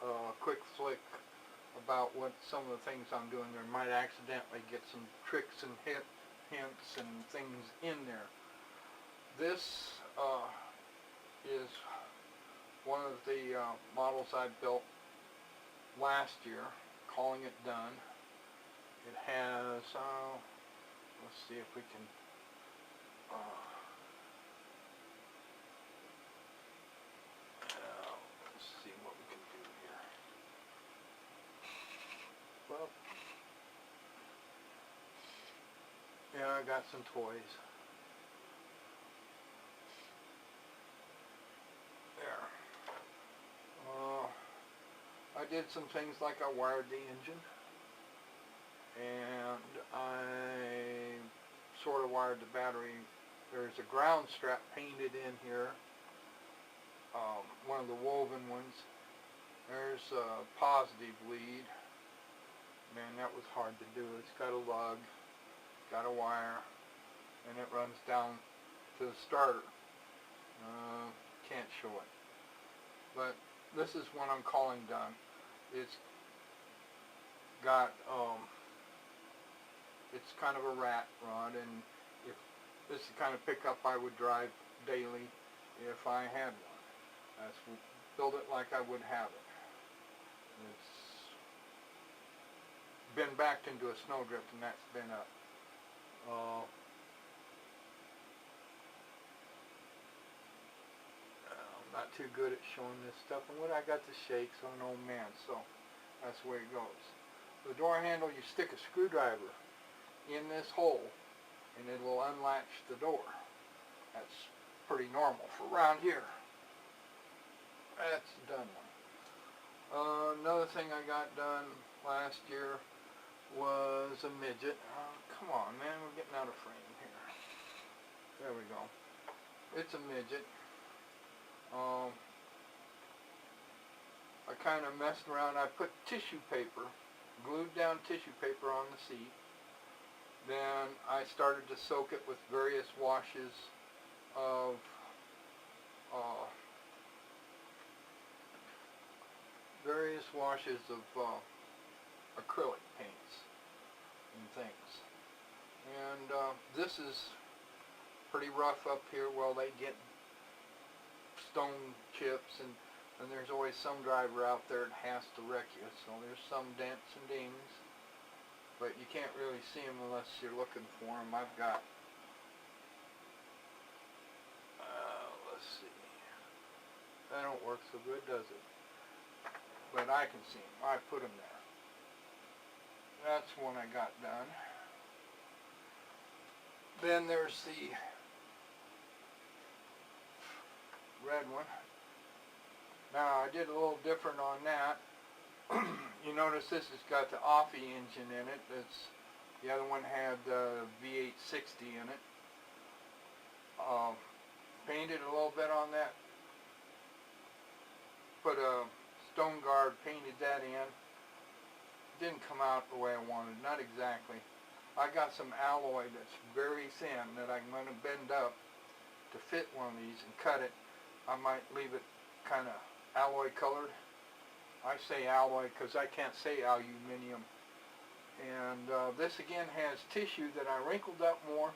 a quick flick about what some of the things I'm doing there. Might accidentally get some tricks and hints and things in there. This is one of the models I built last year, calling it done. It has, let's see if we can, let's see what we can do here. Well, yeah, I got some toys. There. I did some things like I wired the engine, and I sort of wired the battery. There's a ground strap painted in here, one of the woven ones. There's a positive lead. Man, that was hard to do. It's got a lug, got a wire, and it runs down to the starter. Can't show it. But this is one I'm calling done. It's got, it's kind of a rat rod, and if this is the kind of pickup I would drive daily if I had one. That's build it like I would have it. It's been backed into a snowdrift, and that's been up. I'm not too good at showing this stuff, and when I got the shakes, I'm an old man, so that's the way it goes. The door handle, you stick a screwdriver in this hole, and it will unlatch the door. That's pretty normal for around here. That's a done one. Another thing I got done last year was a midget. Come on, man, we're getting out of frame here. There we go. It's a midget. I kind of messed around. I put tissue paper, glued down tissue paper on the seat. Then I started to soak it with various washes of acrylic paints and things. And this is pretty rough up here. Well, they get stone chips, and there's always some driver out there that has to wreck you, so there's some dents and dings, but you can't really see them unless you're looking for them. I've got, let's see, that don't work so good, does it? But I can see them. I put them there. That's one I got done. Then there's the red one. Now I did a little different on that. You notice this has got the Offie engine in it. The other one had V860 in it. Painted a little bit on that. Put a stone guard, painted that in. Didn't come out the way I wanted, not exactly. I got some alloy that's very thin that I'm going to bend up to fit one of these and cut it. I might leave it kind of alloy colored. I say alloy because I can't say aluminium. And this again has tissue that I wrinkled up more,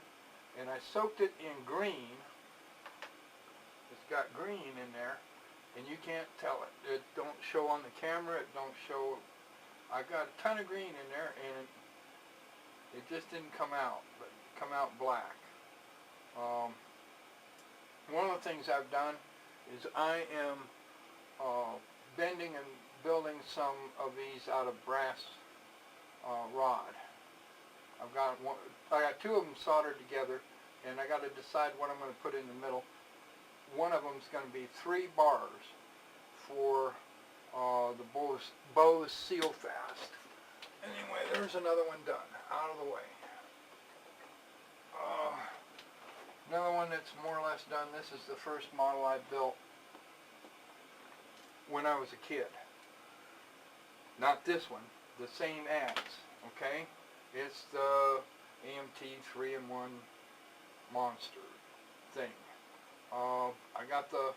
and I soaked it in green. It's got green in there, and you can't tell it. It don't show on the camera. It don't show. I got a ton of green in there, and it just didn't come out, but come out black. One of the things I've done is I am bending and building some of these out of brass rod. I got two of them soldered together, and I got to decide what I'm going to put in the middle. One of them is going to be 3 bars for the Bose Seal Fast. Anyway, there's another one done, out of the way. Another one that's more or less done. This is the first model I built when I was a kid. Not this one, the same ads, okay? It's the AMT 3-in-1 monster thing. I got the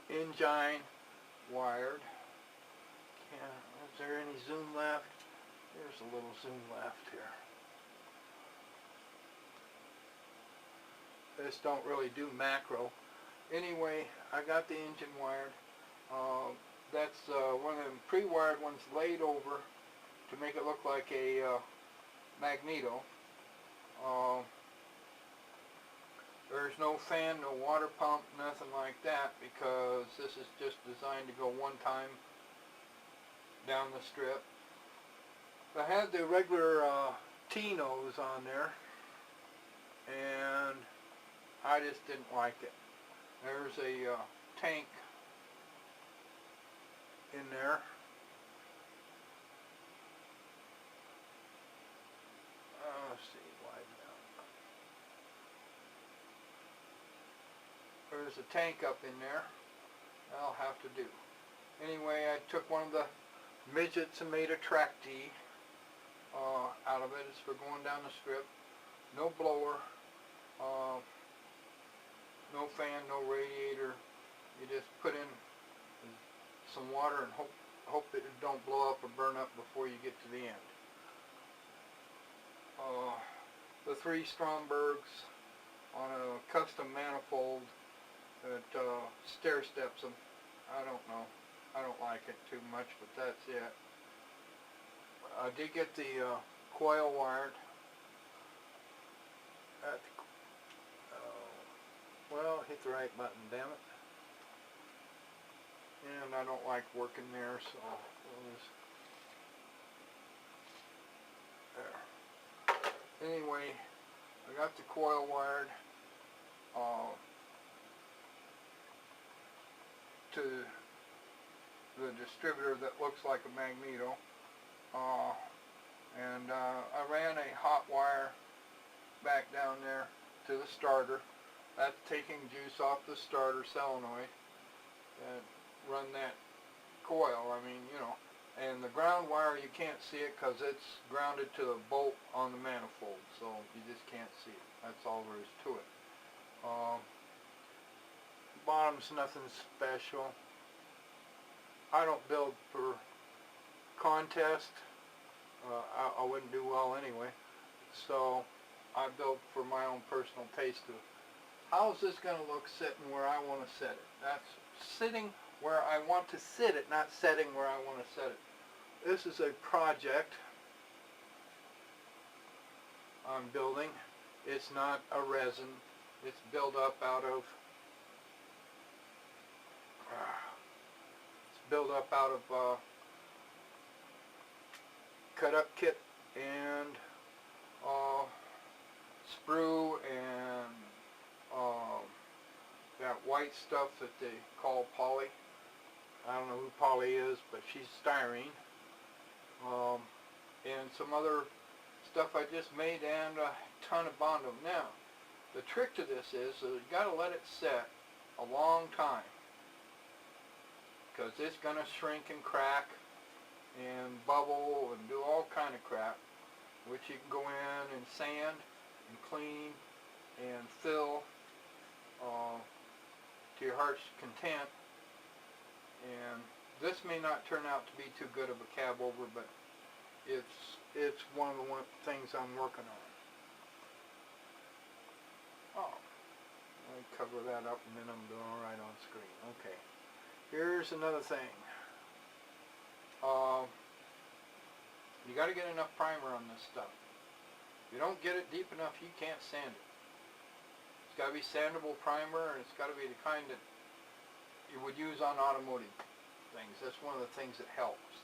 engine wired. Is there any zoom left? There's a little zoom left here. This don't really do macro. Anyway, I got the engine wired. That's one of them pre-wired ones laid over to make it look like a magneto. There's no fan, no water pump, nothing like that, because this is just designed to go one time down the strip. I had the regular T-nose on there, and I just didn't like it. There's a tank in there. Let's see, widen out. There's a tank up in there. That'll have to do. Anyway, I took one of the midgets and made a track D out of it. It's for going down the strip. No blower, no fan, no radiator. You just put in some water and hope that it don't blow up or burn up before you get to the end. The 3 Strombergs on a custom manifold that stair steps them. I don't know. I don't like it too much, but that's it. I did get the coil wired. Well, hit the right button, damn it. And I don't like working there, so we'll just, there. Anyway, I got the coil wired to the distributor that looks like a magneto, and I ran a hot wire back down there to the starter. That's taking juice off the starter solenoid and run that coil. I mean, you know, and the ground wire, you can't see it because it's grounded to the bolt on the manifold, so you just can't see it. That's all there is to it. Bottom's nothing special. I don't build for contest. I wouldn't do well anyway. So I build for my own personal taste of how's this going to look sitting where I want to set it. That's sitting where I want to sit it, not setting where I want to set it. This is a project I'm building. It's not a resin. It's built up out of cut up kit and sprue and that white stuff that they call poly. I don't know who Polly is, but she's styrene. And some other stuff I just made, and a ton of Bondo. Now, the trick to this is you got to let it set a long time, because it's going to shrink and crack and bubble and do all kind of crap, which you can go in and sand and clean and fill to your heart's content. And this may not turn out to be too good of a cab over, but it's one of the things I'm working on. Oh, let me cover that up and then I'm doing all right on screen. Okay, here's another thing. You got to get enough primer on this stuff. If you don't get it deep enough, you can't sand it. It's got to be sandable primer, and it's got to be the kind that you would use on automotive things. That's one of the things that helps.